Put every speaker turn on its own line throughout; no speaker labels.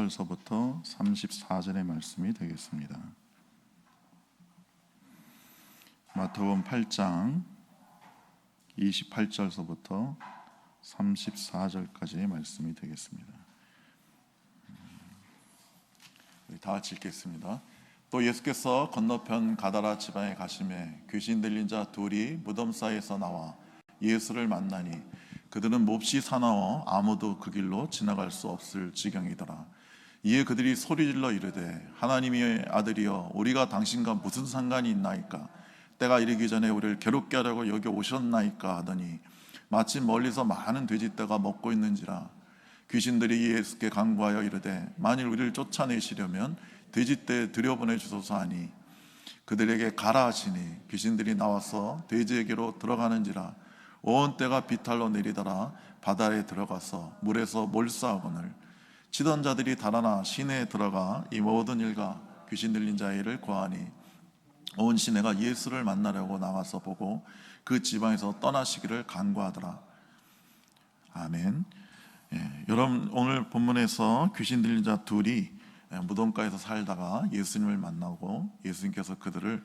28절서부터 34절의 말씀이 되겠습니다. 마태복음 8장 28절서부터 34절까지의 말씀이 되겠습니다. 우리 다 같이 읽겠습니다. 또 예수께서 건너편 가다라 지방에 가시매 귀신 들린 자 둘이 무덤 사이에서 나와 예수를 만나니 그들은 몹시 사나워 아무도 그 길로 지나갈 수 없을 지경이더라. 이에 그들이 소리질러 이르되 하나님의 아들이여 우리가 당신과 무슨 상관이 있나이까? 때가 이르기 전에 우리를 괴롭게 하려고 여기 오셨나이까 하더니 마침 멀리서 많은 돼지떼가 먹고 있는지라. 귀신들이 예수께 간구하여 이르되 만일 우리를 쫓아내시려면 돼지떼에 들여보내 주소서 하니 그들에게 가라 하시니 귀신들이 나와서 돼지에게로 들어가는지라. 온 때가 비탈로 내리더라. 바다에 들어가서 물에서 몰사하거늘 치던 자들이 달아나 시내에 들어가 이 모든 일과 귀신 들린 자의 일을 고하니 온 시내가 예수를 만나려고 나와서 보고 그 지방에서 떠나시기를 간구하더라. 아멘. 여러분, 오늘 본문에서 귀신 들린 자 둘이 무덤가에서 살다가 예수님을 만나고 예수님께서 그들을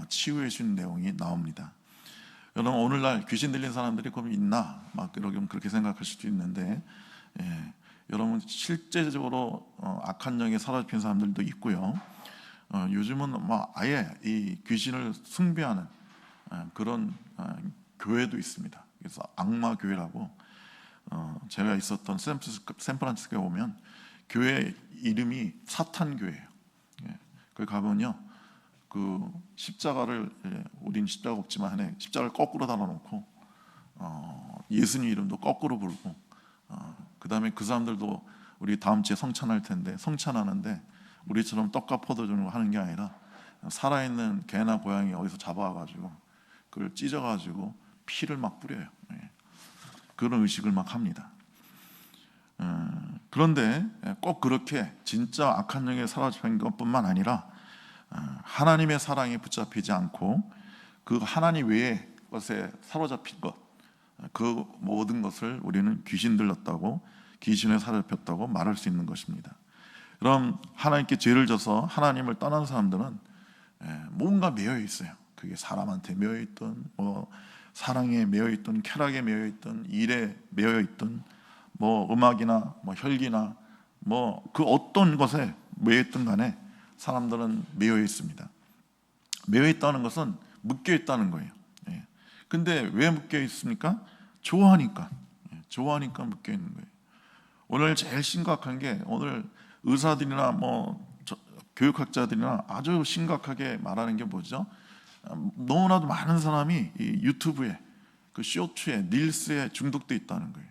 치유해 주신 내용이 나옵니다. 여러분, 오늘날 귀신 들린 사람들이 그럼 있나? 막 그렇게 생각할 수도 있는데, 여러분 실제적으로 악한 영에 사로잡힌 사람들도 있고요. 요즘은 막 아예 이 귀신을 숭배하는 그런 교회도 있습니다. 그래서 악마 교회라고, 제가 있었던 샌프란시스코에 오면 교회 이름이 사탄 교회예요. 거기 가면요, 그 십자가를, 우린 십자가 없지만 십자가를 거꾸로 달아놓고 예수님 이름도 거꾸로 부르고, 그 다음에 그 사람들도 우리 다음 주에 성찬할 텐데 성찬하는데 우리처럼 떡과 포도주를 하는 게 아니라 살아있는 개나 고양이 어디서 잡아와가지고 그걸 찢어가지고 피를 막 뿌려요. 그런 의식을 막 합니다. 그런데 꼭 그렇게 진짜 악한 영에 사로잡힌 것뿐만 아니라 하나님의 사랑에 붙잡히지 않고 그 하나님 외의 것에 사로잡힌 것, 그 모든 것을 우리는 귀신 들렸다고, 귀신에 사로잡혔다고 말할 수 있는 것입니다. 그럼 하나님께 죄를 져서 하나님을 떠난 사람들은 뭔가 매여 있어요. 그게 사람한테 매여 있던, 사랑에 매여 있던, 쾌락에 매여 있던, 일에 매여 있던, 음악이나 혈기나 그 어떤 것에 매여 있든 간에 사람들은 매여 있습니다. 매여 있다는 것은 묶여 있다는 거예요. 근데 왜 묶여 있습니까? 좋아하니까 묶여 있는 거예요. 오늘 제일 심각한 게, 오늘 의사들이나 교육학자들이나 아주 심각하게 말하는 게 뭐죠? 너무나도 많은 사람이 이 유튜브에, 그 쇼츠에, 릴스에 중독돼 있다는 거예요.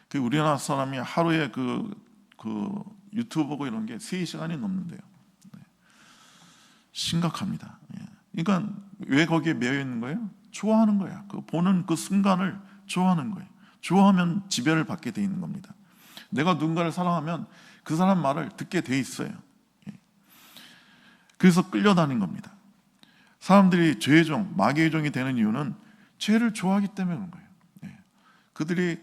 그 우리나라 사람이 하루에 그 유튜브 보고 이런 게 3시간이 넘는데요. 심각합니다. 그러니까 왜 거기에 매여 있는 거예요? 좋아하는 거야. 그 보는 그 순간을 좋아하는 거예요. 좋아하면 지배를 받게 돼 있는 겁니다. 내가 누군가를 사랑하면 그 사람 말을 듣게 돼 있어요. 그래서 끌려다닌 겁니다. 사람들이 죄의 종, 마귀의 종이 되는 이유는 죄를 좋아하기 때문에 그런 거예요. 그들이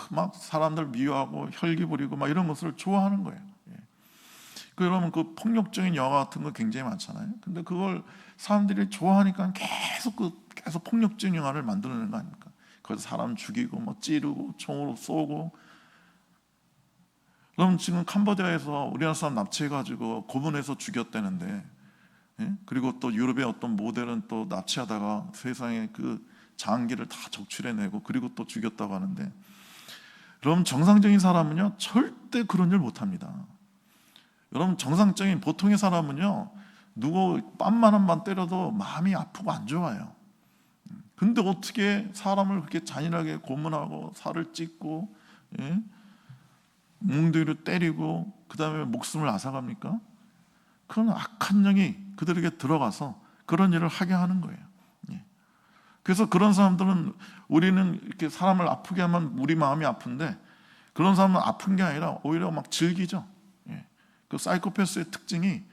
막 사람들 미워하고 혈기 부리고 막 이런 것을 좋아하는 거예요. 그러면 그 폭력적인 영화 같은 거 굉장히 많잖아요. 근데 그걸 사람들이 좋아하니까 계속 폭력적인 영화를 만들어내는 거 아닙니까? 거기서 사람 죽이고 찌르고 총으로 쏘고. 그럼 지금 캄보디아에서 우리나라 사람 납치해가지고 고문해서 죽였다는데, 그리고 또 유럽의 어떤 모델은 또 납치하다가 세상에 그 장기를 다 적출해내고 그리고 또 죽였다고 하는데, 그럼 정상적인 사람은요 절대 그런 일 못합니다. 여러분, 정상적인 보통의 사람은요 누구 뺨만 한 번 때려도 마음이 아프고 안 좋아요. 근데 어떻게 사람을 그렇게 잔인하게 고문하고 살을 찢고 뭉둥이로 때리고 그 다음에 목숨을 앗아갑니까? 그런 악한 영이 그들에게 들어가서 그런 일을 하게 하는 거예요. 그래서 그런 사람들은, 우리는 이렇게 사람을 아프게 하면 우리 마음이 아픈데 그런 사람은 아픈 게 아니라 오히려 막 즐기죠. 그 사이코패스의 특징이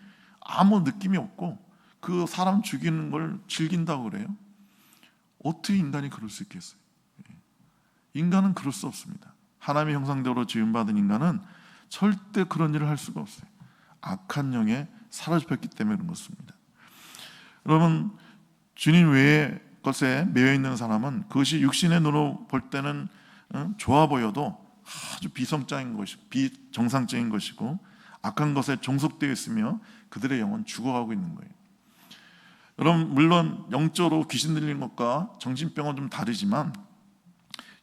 아무 느낌이 없고 그 사람 죽이는 걸 즐긴다고 그래요. 어떻게 인간이 그럴 수 있겠어요? 인간은 그럴 수 없습니다. 하나님의 형상대로 지음받은 인간은 절대 그런 일을 할 수가 없어요. 악한 영에 사로잡혔기 때문에 그런 것입니다. 여러분, 주님 외의 것에 매여 있는 사람은 그것이 육신의 눈으로 볼 때는 좋아 보여도 아주 비성적인 것이고 비정상적인 것이고 악한 것에 종속되어 있으며 그들의 영은 죽어가고 있는 거예요. 여러분, 물론 영적으로 귀신 들리는 것과 정신병은 좀 다르지만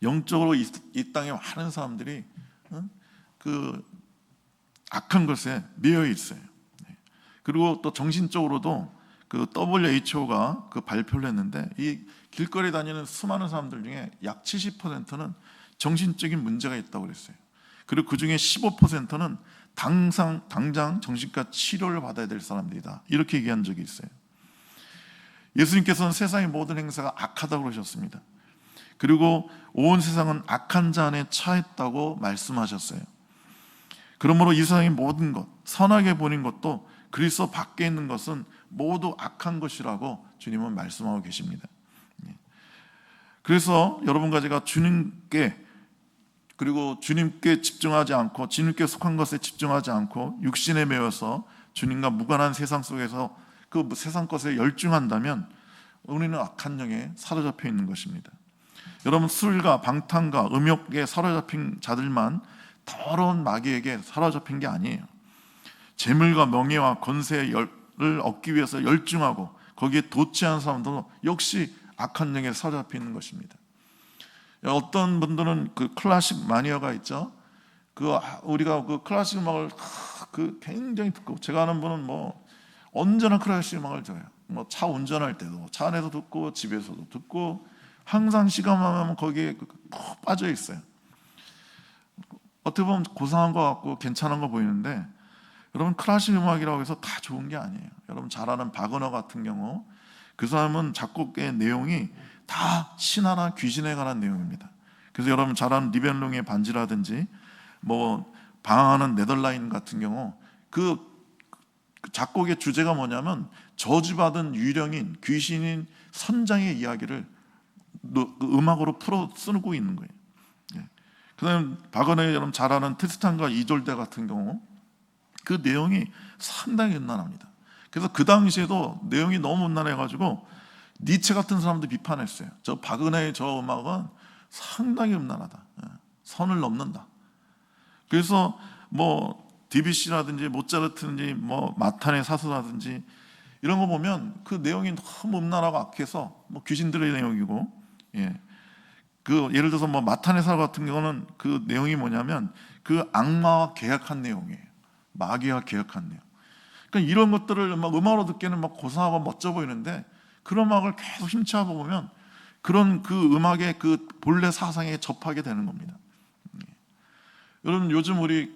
영적으로 이 땅에 많은 사람들이 그 악한 것에 매여 있어요. 그리고 또 정신적으로도 그 WHO가 그 발표를 했는데 이 길거리 다니는 수많은 사람들 중에 약 70%는 정신적인 문제가 있다고 그랬어요. 그리고 그 중에 15%는 당장 정신과 치료를 받아야 될 사람들이다, 이렇게 얘기한 적이 있어요. 예수님께서는 세상의 모든 행사가 악하다고 그러셨습니다. 그리고 온 세상은 악한 자 안에 처했다고 말씀하셨어요. 그러므로 이 세상의 모든 것, 선하게 보는 것도 그리스도 밖에 있는 것은 모두 악한 것이라고 주님은 말씀하고 계십니다. 그래서 여러분과 제가 주님께, 그리고 주님께 집중하지 않고 주님께 속한 것에 집중하지 않고 육신에 매여서 주님과 무관한 세상 속에서 그 세상 것에 열중한다면 우리는 악한 영에 사로잡혀 있는 것입니다. 여러분, 술과 방탕과 음욕에 사로잡힌 자들만 더러운 마귀에게 사로잡힌 게 아니에요. 재물과 명예와 권세를 얻기 위해서 열중하고 거기에 도취한 사람들도 역시 악한 영에 사로잡혀 있는 것입니다. 어떤 분들은 그 클래식 마니아가 있죠. 우리가 그 클래식 음악을 굉장히 듣고, 제가 아는 분은 뭐 언제나 클래식 음악을 들어요. 뭐 차 운전할 때도 차 안에서 듣고 집에서도 듣고 항상 시간만 하면 거기에 푹 빠져 있어요. 어떻게 보면 고상한 것 같고 괜찮은 거 보이는데, 여러분, 클래식 음악이라고 해서 다 좋은 게 아니에요. 여러분 잘 아는 바그너 같은 경우, 그 사람은 작곡의 내용이 다 신화나 귀신에 관한 내용입니다. 그래서 여러분 잘 아는 니벨룽의 반지라든지 뭐 방황하는 네덜라인 같은 경우 그 작곡의 주제가 뭐냐면 저주받은 유령인 귀신인 선장의 이야기를 음악으로 풀어 쓰고 있는 거예요. 그다음 바그너의 여러분 잘 아는 트리스탄과 이졸데 같은 경우 그 내용이 상당히 음란합니다. 그래서 그 당시에도 내용이 너무 음란해가지고 니체 같은 사람도 비판했어요. 저 바그너의 저 음악은 상당히 음란하다, 선을 넘는다. 그래서 뭐 디비시라든지 모차르트든지 뭐 마탄의 사서라든지 이런 거 보면 그 내용이 너무 음란하고 악해서 뭐 귀신들의 내용이고, 예를 들어서 뭐 마탄의 사서 같은 경우는 그 내용이 뭐냐면 그 악마와 계약한 내용이에요. 마귀와 계약한 내용. 그러니까 이런 것들을 막 음악으로 듣기에는 막 고상하고 멋져 보이는데 그런 음악을 계속 심취하고 보면 그런 그 음악의 그 본래 사상에 접하게 되는 겁니다. 여러분, 요즘 우리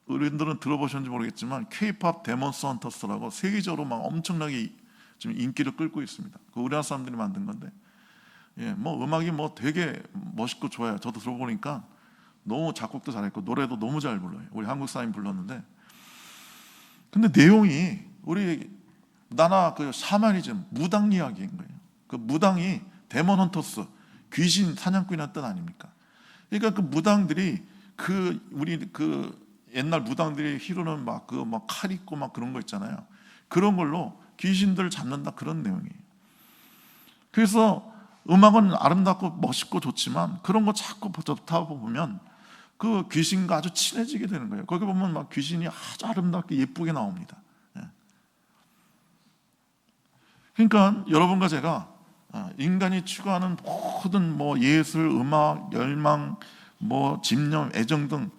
어른들은 들어보셨는지 모르겠지만 K-pop 데몬스 헌터스라고 세계적으로 막 엄청나게 지금 인기를 끌고 있습니다. 그 우리나라 사람들이 만든 건데, 뭐 음악이 뭐 되게 멋있고 좋아요. 저도 들어보니까 너무 작곡도 잘했고 노래도 너무 잘 불러요. 우리 한국 사람이 불렀는데, 근데 내용이 우리 나나 그 샤머니즘, 무당 이야기인 거예요. 그 무당이 데몬 헌터스, 귀신 사냥꾼이라는 뜻 아닙니까? 그러니까 그 무당들이 우리 옛날 무당들이 히로는 막 칼 있고 막 그런 거 있잖아요. 그런 걸로 귀신들을 잡는다, 그런 내용이에요. 그래서 음악은 아름답고 멋있고 좋지만 그런 거 자꾸 듣다 보면 그 귀신과 아주 친해지게 되는 거예요. 거기 보면 막 귀신이 아주 아름답게 예쁘게 나옵니다. 그러니까 여러분과 제가 인간이 추구하는 모든 뭐 예술, 음악, 열망, 뭐 집념, 애정 등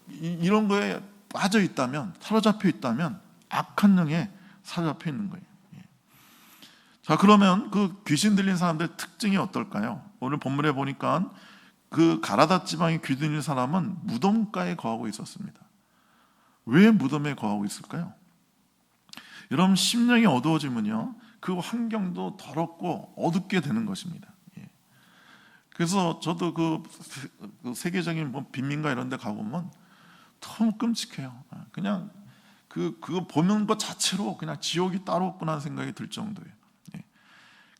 이런 거에 빠져 있다면, 사로잡혀 있다면 악한 영에 사로잡혀 있는 거예요. 자, 그러면 그 귀신 들린 사람들의 특징이 어떨까요? 오늘 본문에 보니까 그 가라다 지방에 귀신 들린 사람은 무덤가에 거하고 있었습니다. 왜 무덤에 거하고 있을까요? 여러분, 심령이 어두워지면요, 그 환경도 더럽고 어둡게 되는 것입니다. 그래서 저도 그 세계적인 뭐 빈민가 이런 데 가보면 너무 끔찍해요. 그냥 그거 보는 것 자체로 그냥 지옥이 따로 없구나 하는 생각이 들 정도예요.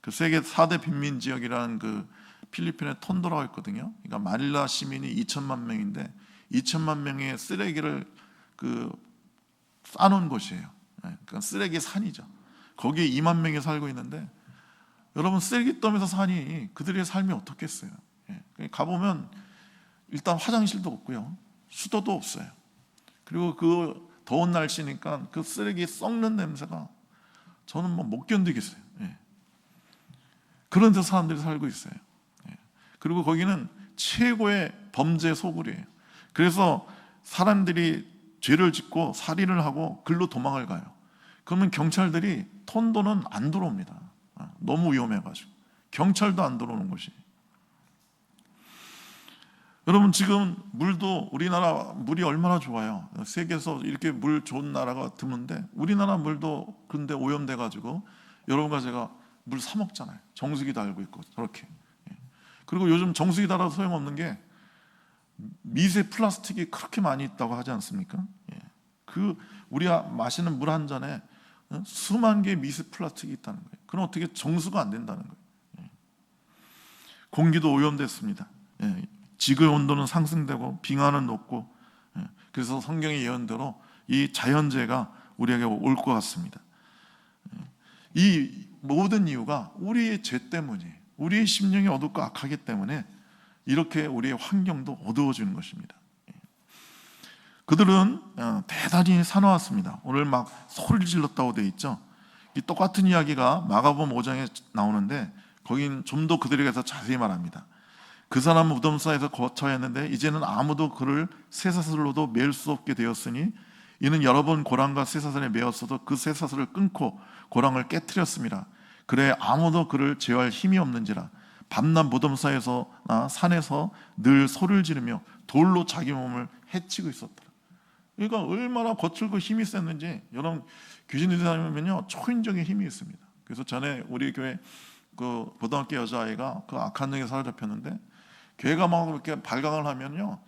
그 세계 4대 빈민 지역이라는 그 필리핀의 톤도라가 있거든요. 그러니까 마닐라 시민이 2천만 명인데 2천만 명의 쓰레기를 그 쌓아놓은 곳이에요. 그러니까 쓰레기 산이죠. 거기에 2만 명이 살고 있는데 여러분 쓰레기 더미에서 사니 그들의 삶이 어떻겠어요? 가보면 일단 화장실도 없고요, 수도도 없어요. 그리고 그 더운 날씨니까 그 쓰레기 썩는 냄새가 저는 뭐 못 견디겠어요. 그런 데 사람들이 살고 있어요. 그리고 거기는 최고의 범죄 소굴이에요. 그래서 사람들이 죄를 짓고 살인을 하고 글로 도망을 가요. 그러면 경찰들이 톤도는 안 들어옵니다. 너무 위험해가지고 경찰도 안 들어오는 곳이. 여러분 지금 물도 우리나라 물이 얼마나 좋아요. 세계에서 이렇게 물 좋은 나라가 드문데 우리나라 물도 그런데 오염돼가지고 여러분과 제가 물 사 먹잖아요. 정수기 달고 있고 저렇게. 그리고 요즘 정수기 달아도 소용없는 게 미세 플라스틱이 그렇게 많이 있다고 하지 않습니까? 그 우리가 마시는 물 한 잔에 수만 개의 미세 플라스틱이 있다는 거예요. 그럼 어떻게 정수가 안 된다는 거예요. 공기도 오염됐습니다. 지구의 온도는 상승되고 빙하는 높고, 그래서 성경의 예언대로 이 자연재해가 우리에게 올 것 같습니다. 이 모든 이유가 우리의 죄 때문이에요. 우리의 심령이 어둡고 악하기 때문에 이렇게 우리의 환경도 어두워지는 것입니다. 그들은 대단히 사나웠습니다. 오늘 막 소리를 질렀다고 되어 있죠. 이 똑같은 이야기가 마가복음 5장에 나오는데 거긴 좀 더 그들에게 대해서 자세히 말합니다. 그 사람은 무덤사에서 거처야 했는데 이제는 아무도 그를 쇠사슬로도 매일 수 없게 되었으니 이는 여러 번 고랑과 쇠사슬에 매었어도 그 쇠사슬을 끊고 고랑을 깨트렸습니다. 그래 아무도 그를 제어할 힘이 없는지라 밤낮 무덤사에서나 산에서 늘 소리를 지르며 돌로 자기 몸을 해치고 있었더라. 그러니까 얼마나 거칠고 힘이 셌는지. 여러분 귀신이 다니면요 초인적인 힘이 있습니다. 그래서 전에 우리 교회 그 고등학교 여자아이가 그 악한 영에 사로잡혔는데 걔가 막 이렇게 발광을 하면요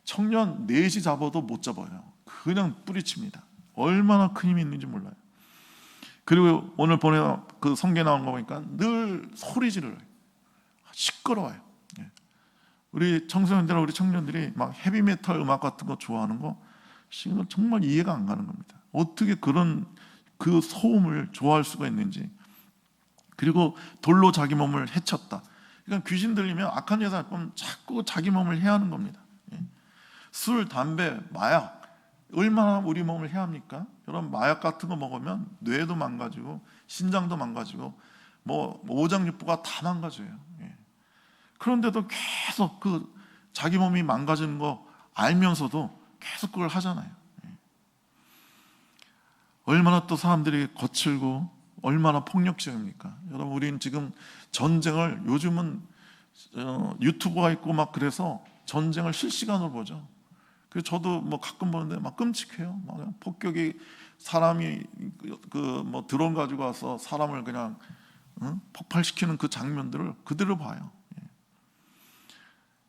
청년 넷이 잡아도 못 잡아요. 그냥 뿌리칩니다. 얼마나 큰 힘이 있는지 몰라요. 그리고 오늘 보내 그 성경에 나온 거 보니까 늘 소리 지르요. 시끄러워요. 우리 청소년들, 우리 청년들이 막 헤비메탈 음악 같은 거 좋아하는 거 정말 이해가 안 가는 겁니다. 어떻게 그런 그 소음을 좋아할 수가 있는지. 그리고 돌로 자기 몸을 해쳤다. 그러니까 귀신 들리면 악한 여자 보면 자꾸 자기 몸을 해하는 겁니다. 술, 담배, 마약 얼마나 우리 몸을 해합니까? 여러분 마약 같은 거 먹으면 뇌도 망가지고 신장도 망가지고 뭐 오장육부가 다 망가져요. 그런데도 계속 그 자기 몸이 망가지는 거 알면서도 계속 그걸 하잖아요. 얼마나 또 사람들이 거칠고 얼마나 폭력적입니까? 여러분 우리는 지금 전쟁을 요즘은 유튜브가 있고 막 그래서 전쟁을 실시간으로 보죠. 그래서 저도 뭐 가끔 보는데 막 끔찍해요. 막 폭격이 사람이 그 뭐 드론 가지고 와서 사람을 그냥 폭발시키는 그 장면들을 그대로 봐요.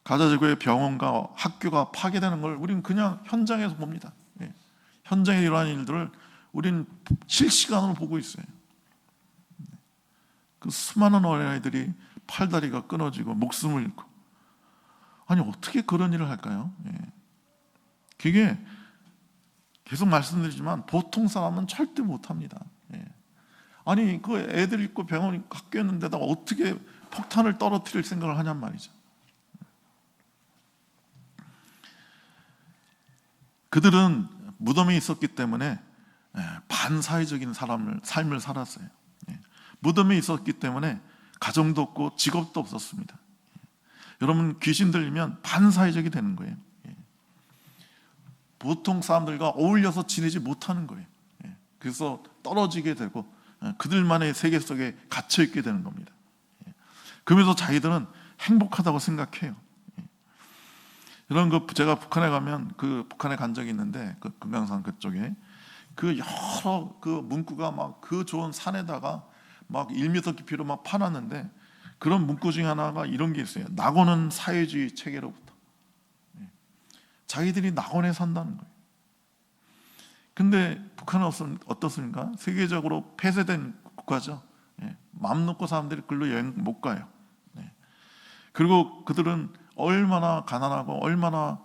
가자 지구의 병원과 학교가 파괴되는 걸 우리는 그냥 현장에서 봅니다. 현장에 일어나는 일들을 우리는 실시간으로 보고 있어요. 그 수많은 어린아이들이 팔다리가 끊어지고 목숨을 잃고, 아니 어떻게 그런 일을 할까요? 그게 계속 말씀드리지만 보통 사람은 절대 못합니다. 아니 그 애들 있고 병원 있고 학교 있는데다가 어떻게 폭탄을 떨어뜨릴 생각을 하냔 말이죠. 그들은 무덤에 있었기 때문에 반사회적인 삶을 살았어요. 무덤에 있었기 때문에 가정도 없고 직업도 없었습니다. 여러분 귀신 들리면 반사회적이 되는 거예요. 보통 사람들과 어울려서 지내지 못하는 거예요. 그래서 떨어지게 되고 그들만의 세계 속에 갇혀 있게 되는 겁니다. 그러면서 자기들은 행복하다고 생각해요. 이런 제가 북한에 가면 북한에 간 적이 있는데 그 금강산 그쪽에 그 여러 그 문구가 막 그 좋은 산에다가 막 1m 깊이로 막 파놨는데 그런 문구 중에 하나가 이런 게 있어요. 낙원은 사회주의 체계로부터. 자기들이 낙원에 산다는 거예요. 근데 북한은 어떻습니까? 세계적으로 폐쇄된 국가죠. 마음 놓고 사람들이 글로 여행 못 가요. 그리고 그들은 얼마나 가난하고 얼마나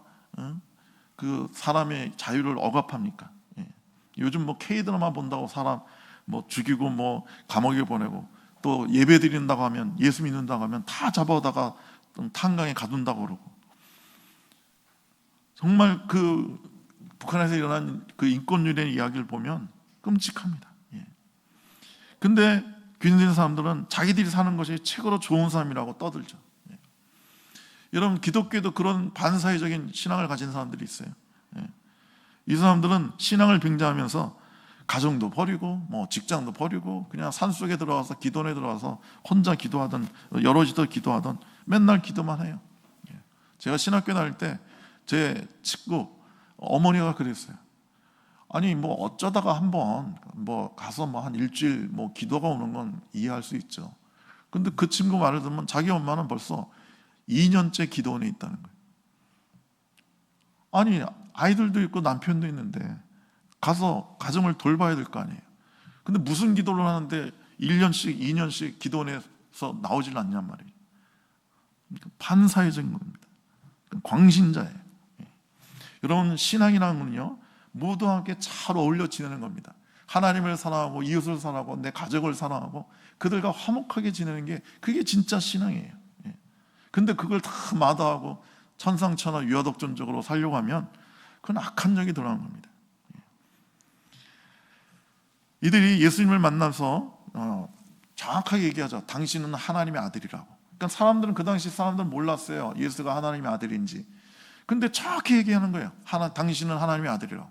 그 사람의 자유를 억압합니까? 예. 요즘 뭐 K 드라마 본다고 사람 뭐 죽이고 뭐 감옥에 보내고, 또 예배 드린다고 하면, 예수 믿는다고 하면 다 잡아다가 탄강에 가둔다고 그러고, 정말 그 북한에서 일어난 그 인권유린의 이야기를 보면 끔찍합니다. 예. 근데 귀신된 사람들은 자기들이 사는 것이 최고로 좋은 삶이라고 떠들죠. 예. 여러분, 기독교에도 그런 반사회적인 신앙을 가진 사람들이 있어요. 예. 이 사람들은 신앙을 빙자하면서 가정도 버리고 뭐 직장도 버리고 그냥 산속에 들어가서 기도원에 들어가서 혼자 기도하던, 여럿이서 기도하던, 맨날 기도만 해요. 예. 제가 신학교 다닐 때 제 친구 어머니가 그랬어요. 아니 뭐 어쩌다가 한번 뭐 가서 뭐 한 일주일 뭐 기도가 오는 건 이해할 수 있죠. 근데 그 친구 말을 들으면 자기 엄마는 벌써 2년째 기도원에 있다는 거예요. 아니 아이들도 있고 남편도 있는데 가서 가정을 돌봐야 될 거 아니에요. 근데 무슨 기도를 하는데 1년씩 2년씩 기도원에서 나오질 않냔 말이에요. 그러니까 반사회적인 겁니다. 광신자예요. 여러분, 신앙이라는 건요, 모두와 함께 잘 어울려 지내는 겁니다. 하나님을 사랑하고 이웃을 사랑하고 내 가족을 사랑하고 그들과 화목하게 지내는 게, 그게 진짜 신앙이에요. 근데 그걸 다 마다하고 천상천하 유아독존적으로 살려고 하면 그건 악한 적이 들어가는 겁니다. 이들이 예수님을 만나서 정확하게 얘기하죠. 당신은 하나님의 아들이라고. 그러니까 사람들은, 그 당시 사람들은 몰랐어요, 예수가 하나님의 아들인지. 근데 정확히 얘기하는 거예요. 당신은 하나님의 아들이라고.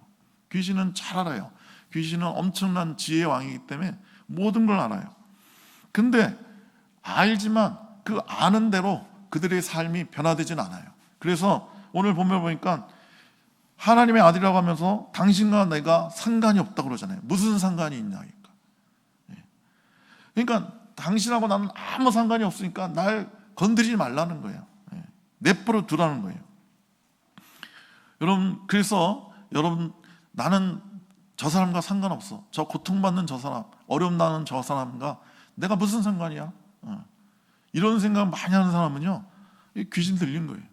귀신은 잘 알아요. 귀신은 엄청난 지혜의 왕이기 때문에 모든 걸 알아요. 근데 알지만 그 아는 대로 그들의 삶이 변화되진 않아요. 그래서 오늘 본문 보니까 하나님의 아들이라고 하면서 당신과 내가 상관이 없다고 그러잖아요. 무슨 상관이 있냐. 그러니까 당신하고 나는 아무 상관이 없으니까 날 건드리지 말라는 거예요. 내버려 두라는 거예요. 여러분, 그래서 여러분, 나는 저 사람과 상관없어. 저 고통받는 저 사람, 어려움 나는 저 사람과 내가 무슨 상관이야? 이런 생각 많이 하는 사람은요, 귀신 들린 거예요.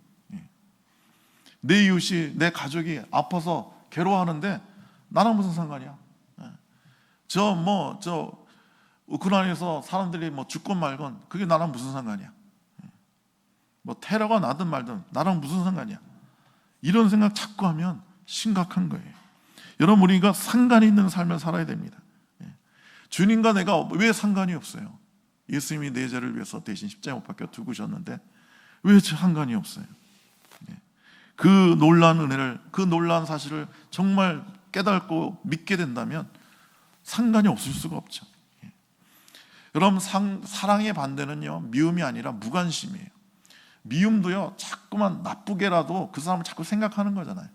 내 이웃이, 내 가족이 아파서 괴로워하는데 나랑 무슨 상관이야? 저 우크라이나에서 사람들이 뭐 죽건 말건 그게 나랑 무슨 상관이야? 뭐 테러가 나든 말든 나랑 무슨 상관이야? 이런 생각 자꾸 하면 심각한 거예요. 여러분, 우리가 상관이 있는 삶을 살아야 됩니다. 주님과 내가 왜 상관이 없어요? 예수님이 내 죄를 위해서 대신 십자가에 못 박혀 죽으셨는데 왜 상관이 없어요? 그 놀라운 은혜를, 그 놀라운 사실을 정말 깨닫고 믿게 된다면 상관이 없을 수가 없죠. 여러분, 사랑의 반대는요, 미움이 아니라 무관심이에요. 미움도요, 자꾸만 나쁘게라도 그 사람을 자꾸 생각하는 거잖아요.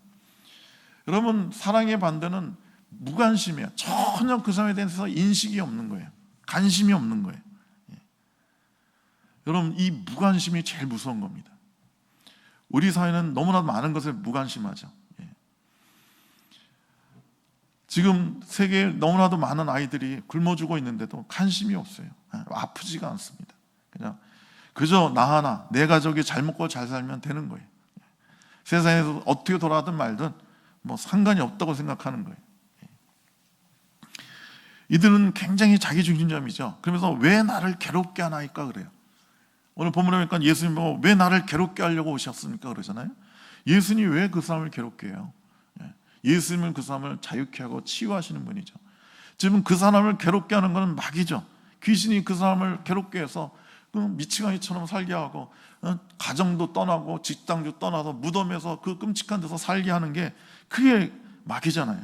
여러분, 사랑의 반대는 무관심이에요. 전혀 그 사람에 대해서 인식이 없는 거예요. 관심이 없는 거예요. 여러분, 이 무관심이 제일 무서운 겁니다. 우리 사회는 너무나도 많은 것에 무관심하죠. 지금 세계에 너무나도 많은 아이들이 굶어 죽어 있는데도 관심이 없어요. 아프지가 않습니다. 그저 나 하나, 내 가족이 잘 먹고 잘 살면 되는 거예요. 세상에서 어떻게 돌아가든 말든 뭐 상관이 없다고 생각하는 거예요. 이들은 굉장히 자기중심적이죠. 그러면서 왜 나를 괴롭게 하나이까 그래요. 오늘 본문에 보니까 예수님 보고 왜 나를 괴롭게 하려고 오셨습니까? 그러잖아요. 예수님이 왜 그 사람을 괴롭게 해요? 예수님은 그 사람을 자유케 하고 치유하시는 분이죠. 지금 그 사람을 괴롭게 하는 것은 마귀죠. 귀신이 그 사람을 괴롭게 해서 미치광이처럼 살게 하고, 가정도 떠나고 직장도 떠나서 무덤에서 그 끔찍한 데서 살게 하는 게, 그게 마귀잖아요.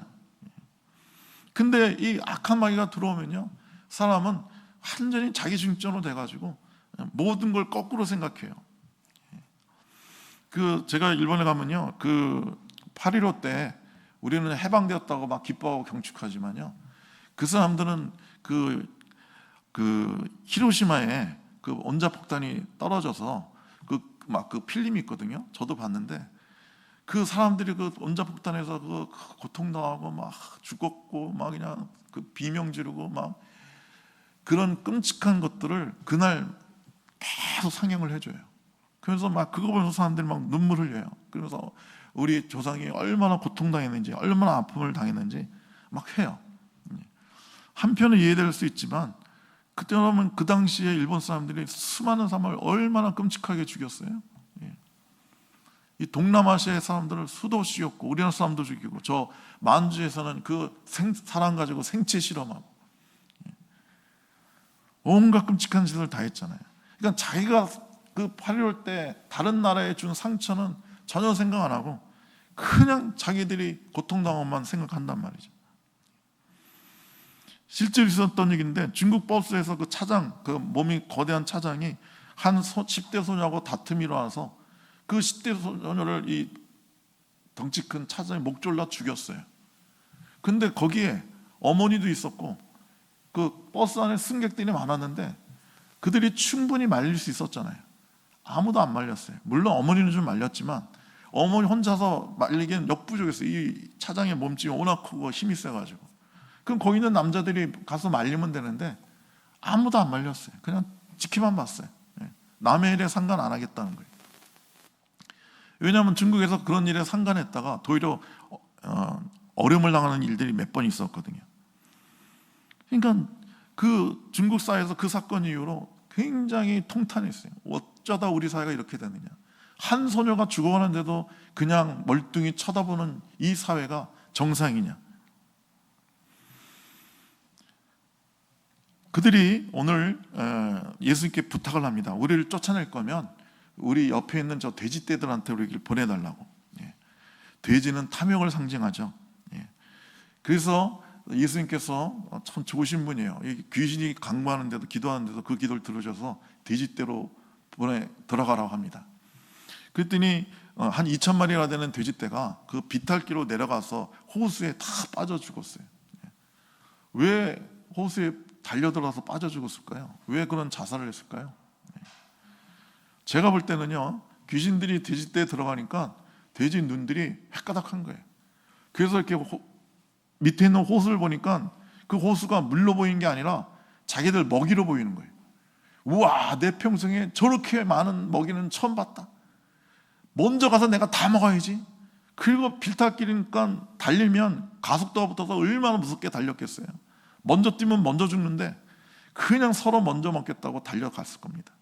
근데 이 악한 마귀가 들어오면요, 사람은 완전히 자기중심적으로 돼가지고 모든 걸 거꾸로 생각해요. 제가 일본에 가면요, 8.15 때 우리는 해방되었다고 막 기뻐하고 경축하지만요, 그 사람들은 히로시마에 원자폭탄이 떨어져서 그 필름이 있거든요. 저도 봤는데 그 사람들이 원자폭탄에서 고통당하고 막 죽었고 막 그냥 비명 지르고 막 그런 끔찍한 것들을 그날 계속 상영을 해줘요. 그래서 막 그거 보면서 사람들이 막 눈물 흘려요. 그러면서 우리 조상이 얼마나 고통당했는지, 얼마나 아픔을 당했는지 막 해요. 한편은 이해될 수 있지만 그때라면 그 당시에 일본 사람들이 수많은 사람을 얼마나 끔찍하게 죽였어요. 이 동남아시아의 사람들을 수도 없이 죽였고, 우리나라 사람도 죽이고, 저 만주에서는 그 사람 가지고 생체 실험하고 온갖 끔찍한 짓을 다 했잖아요. 그러니까 자기가 그 8.15 때 다른 나라에 준 상처는 전혀 생각 안 하고 그냥 자기들이 고통당한 것만 생각한단 말이죠. 실제로 있었던 얘기인데, 중국 버스에서 그 차장, 그 몸이 거대한 차장이 한 10대 소녀하고 다툼이 일어나서 그 10대 소녀를 이 덩치 큰 차장이 목 졸라 죽였어요. 근데 거기에 어머니도 있었고 그 버스 안에 승객들이 많았는데 그들이 충분히 말릴 수 있었잖아요. 아무도 안 말렸어요. 물론 어머니는 좀 말렸지만 어머니 혼자서 말리기엔 역부족했어요. 이 차장의 몸집이 워낙 크고 힘이 세가지고. 그럼 거기 있는 남자들이 가서 말리면 되는데 아무도 안 말렸어요. 그냥 지키만 봤어요. 남의 일에 상관 안 하겠다는 거예요. 왜냐하면 중국에서 그런 일에 상관했다가 도리어 어려움을 당하는 일들이 몇 번 있었거든요. 그러니까 그 중국 사회에서 그 사건 이후로 굉장히 통탄했어요. 어쩌다 우리 사회가 이렇게 되느냐. 한 소녀가 죽어가는데도 그냥 멀뚱히 쳐다보는 이 사회가 정상이냐. 그들이 오늘 예수님께 부탁을 합니다. 우리를 쫓아낼 거면 우리 옆에 있는 저 돼지떼들한테 우리를 보내달라고. 돼지는 탐욕을 상징하죠. 그래서 예수님께서 참 좋으신 분이에요. 귀신이 강구하는데도, 기도하는데도 그 기도를 들으셔서 돼지떼로 들어가라고 합니다. 그랬더니 한 2,000마리나 되는 돼지떼가 그 비탈길로 내려가서 호수에 다 빠져 죽었어요. 왜 호수에 달려들어서 빠져 죽었을까요? 왜 그런 자살을 했을까요? 제가 볼 때는요, 귀신들이 돼지떼에 들어가니까 돼지 눈들이 헷가닥한 거예요. 그래서 이렇게 밑에 있는 호수를 보니까 그 호수가 물로 보이는 게 아니라 자기들 먹이로 보이는 거예요. 우와, 내 평생에 저렇게 많은 먹이는 처음 봤다. 먼저 가서 내가 다 먹어야지. 그리고 빌탈길이니까 달리면 가속도가 붙어서 얼마나 무섭게 달렸겠어요. 먼저 뛰면 먼저 죽는데 그냥 서로 먼저 먹겠다고 달려갔을 겁니다.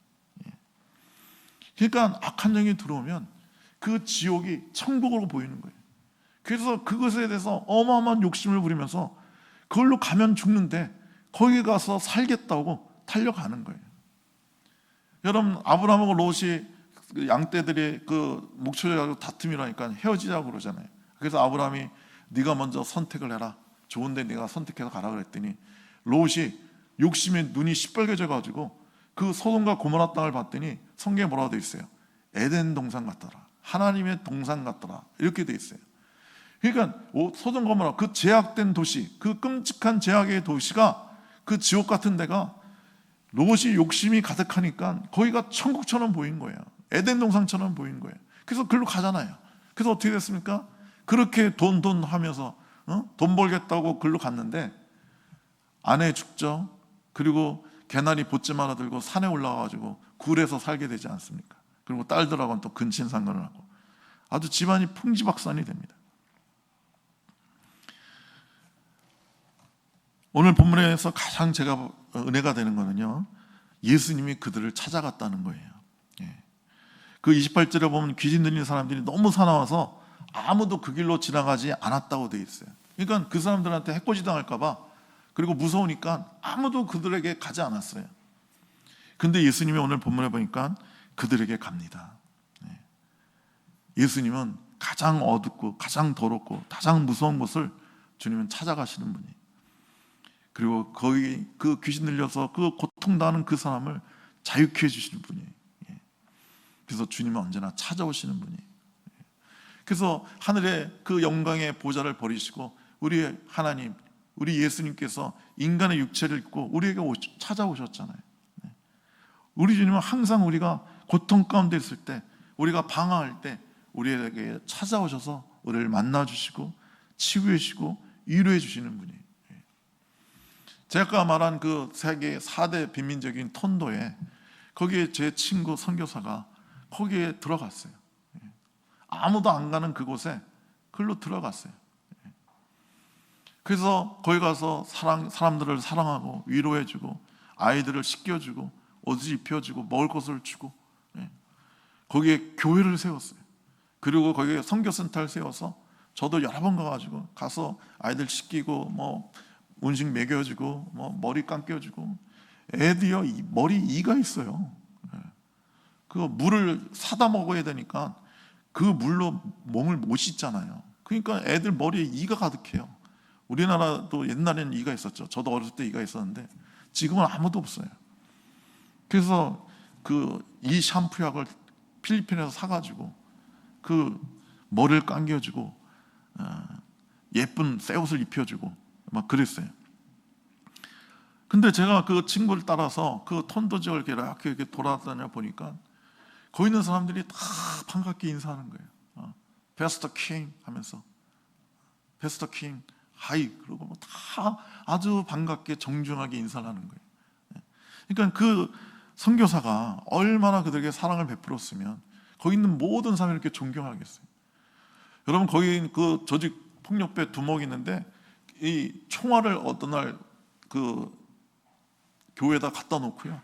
그러니까 악한 영이 들어오면 그 지옥이 천국으로 보이는 거예요. 그래서 그것에 대해서 어마어마한 욕심을 부리면서 그걸로 가면 죽는데 거기 가서 살겠다고 달려가는 거예요. 여러분, 아브라함하고 롯이 양떼들이 그 목초에 가지고 다툼이 나니까 헤어지자고 그러잖아요. 그래서 아브라함이 네가 먼저 선택을 해라. 좋은데 네가 선택해서 가라 그랬더니 롯이 욕심에 눈이 시뻘개져 가지고 그 소돔과 고모라 땅을 봤더니 성경에 뭐라고 되어 있어요? 에덴 동산 같더라. 하나님의 동산 같더라. 이렇게 되어 있어요. 그러니까 소돔 고모라, 그 제약된 도시, 그 끔찍한 제약의 도시가, 그 지옥 같은 데가 롯이 욕심이 가득하니까 거기가 천국처럼 보인 거예요. 에덴 동산처럼 보인 거예요. 그래서 그걸로 가잖아요. 그래서 어떻게 됐습니까? 그렇게 돈 하면서 돈 벌겠다고 그걸로 갔는데 아내 죽죠. 그리고 개나리 보쯤 하나 들고 산에 올라가가지고 굴에서 살게 되지 않습니까? 그리고 딸들하고는 또 근친상간을 하고 아주 집안이 풍지박산이 됩니다. 오늘 본문에서 가장 제가 은혜가 되는 거는요, 예수님이 그들을 찾아갔다는 거예요. 그 28절에 보면 귀신 들린 사람들이 너무 사나워서 아무도 그 길로 지나가지 않았다고 되어 있어요. 그러니까 그 사람들한테 해코지 당할까 봐, 그리고 무서우니까 아무도 그들에게 가지 않았어요. 근데 예수님이 오늘 본문에 보니까 그들에게 갑니다. 예수님은 가장 어둡고 가장 더럽고 가장 무서운 곳을 주님은 찾아가시는 분이에요. 그리고 거기 그 귀신 들려서 그 고통당하는 그 사람을 자유케 해주시는 분이에요. 그래서 주님은 언제나 찾아오시는 분이에요. 그래서 하늘의 그 영광의 보좌를 버리시고 우리 하나님, 우리 예수님께서 인간의 육체를 입고 우리에게 찾아오셨잖아요. 우리 주님은 항상 우리가 고통 가운데 있을 때, 우리가 방황할 때 우리에게 찾아오셔서 우리를 만나주시고 치유해 주시고 위로해 주시는 분이에요. 제가 아까 말한 그 세계 4대 빈민적인 톤도에, 거기에 제 친구 선교사가 거기에 들어갔어요. 아무도 안 가는 그곳에 글로 들어갔어요. 그래서 거기 가서 사람들을 사랑하고 위로해주고 아이들을 씻겨주고 옷을 입혀주고 먹을 것을 주고, 거기에 교회를 세웠어요. 그리고 거기에 선교센터를 세워서 저도 여러 번 가서 아이들 씻기고 뭐 음식 먹여주고 뭐 머리 감겨주고. 애들이요, 머리 이가 있어요. 그 물을 사다 먹어야 되니까 그 물로 몸을 못 씻잖아요. 그러니까 애들 머리에 이가 가득해요. 우리나라도 옛날에는 이가 있었죠. 저도 어렸을 때 이가 있었는데 지금은 아무도 없어요. 그래서 이 샴푸약을 필리핀에서 사가지고 그 머리를 감겨주고 예쁜 새 옷을 입혀주고 막 그랬어요. 근데 제가 그 친구를 따라서 그 톤도 지역을 이렇게 돌아다녀 보니까 거기 있는 사람들이 다 반갑게 인사하는 거예요. 베스터 킹 하면서, 베스터 킹 하이, 그러고 뭐 다 아주 반갑게 정중하게 인사를 하는 거예요. 그러니까 그 선교사가 얼마나 그들에게 사랑을 베풀었으면 거기 있는 모든 사람이 이렇게 존경하겠어요. 여러분, 거기 그 조직 폭력배 두목이 있는데 이 총알을 어떤 날 교회에다 갖다 놓고요,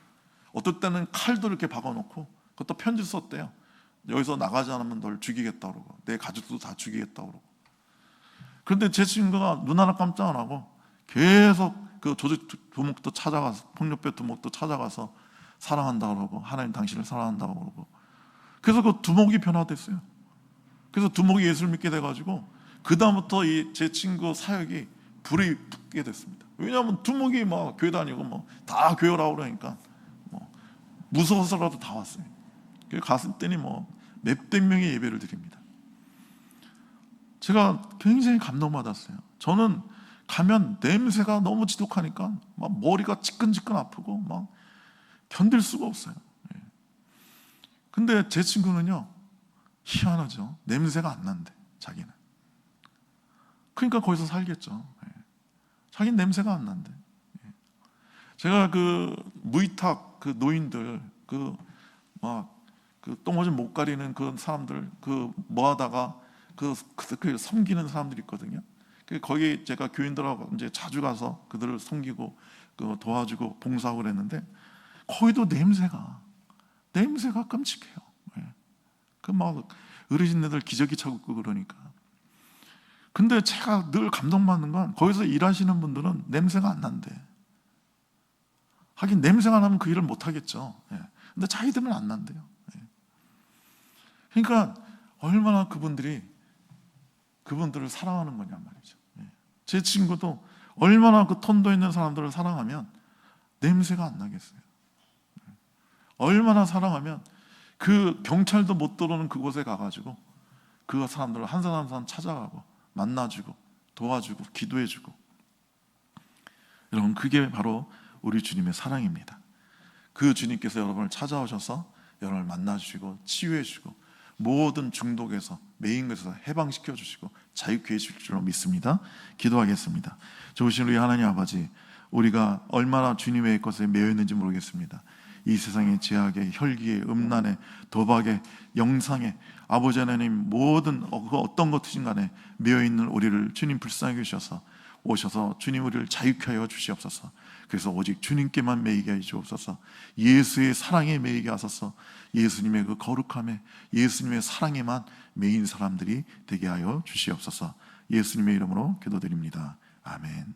어떨 때는 칼도 이렇게 박아놓고 그것도 편지 썼대요. 여기서 나가지 않으면 널 죽이겠다 그러고 내 가족도 다 죽이겠다 그러고. 그런데 제 친구가 눈 하나 깜짝 안 하고 계속 그 조직 두목도 찾아가서, 폭력배 두목도 찾아가서 사랑한다 그러고 하나님 당신을 사랑한다고 그러고. 그래서 그 두목이 변화됐어요. 그래서 두목이 예수를 믿게 돼가지고 그 다음부터 이 제 친구 사역이 불이 붙게 됐습니다. 왜냐하면 두목이 막 교회 다니고 뭐 다 교회 오라고 그러니까 뭐 무서워서라도 다 왔어요. 그래서 갔을 때니 뭐 몇백 명의 예배를 드립니다. 제가 굉장히 감동받았어요. 저는 가면 냄새가 너무 지독하니까 막 머리가 지끈지끈 아프고 막 견딜 수가 없어요. 근데 제 친구는요, 희한하죠. 냄새가 안 난대, 자기는. 그러니까 거기서 살겠죠. 자기는 냄새가 안 난대. 제가 그 무이탁 그 노인들 똥 오줌 못 가리는 그 사람들 뭐 하다가 그 섬기는 사람들이 있거든요. 거기 제가 교인들하고 이제 자주 가서 그들을 섬기고 도와주고 봉사하고 그랬는데 거기도 냄새가 끔찍해요. 그 막 어르신들 기저귀 차고 그러니까. 근데 제가 늘 감동받는 건 거기서 일하시는 분들은 냄새가 안 난대. 하긴 냄새가 나면 그 일을 못 하겠죠. 근데 자기들은 안 난대요. 그러니까 얼마나 그분들을 사랑하는 거냐 말이죠. 제 친구도 얼마나 그 톤도 있는 사람들을 사랑하면 냄새가 안 나겠어요. 얼마나 사랑하면 그 경찰도 못 들어오는 그곳에 가가지고 그 사람들을 한 사람 한 사람 찾아가고 만나주고 도와주고 기도해주고. 여러분, 그게 바로 우리 주님의 사랑입니다. 그 주님께서 여러분을 찾아오셔서 여러분을 만나주시고 치유해주시고 모든 중독에서 매인 것에서 해방시켜 주시고 자유케 해주실 줄로 믿습니다. 기도하겠습니다. 좋으신 우리 하나님 아버지, 우리가 얼마나 주님의 것에 매여 있는지 모르겠습니다. 이 세상의 제약에, 혈기에, 음란에, 도박에, 영상에, 아버지 하나님 모든 어떤 것이든 간에 매여 있는 우리를 주님 불쌍히 여기셔서 오셔서 주님 우리를 자유케 하여 주시옵소서. 그래서 오직 주님께만 매이게 하여 주옵소서. 예수의 사랑에 매이게 하소서. 예수님의 그 거룩함에, 예수님의 사랑에만 매인 사람들이 되게 하여 주시옵소서. 예수님의 이름으로 기도드립니다. 아멘.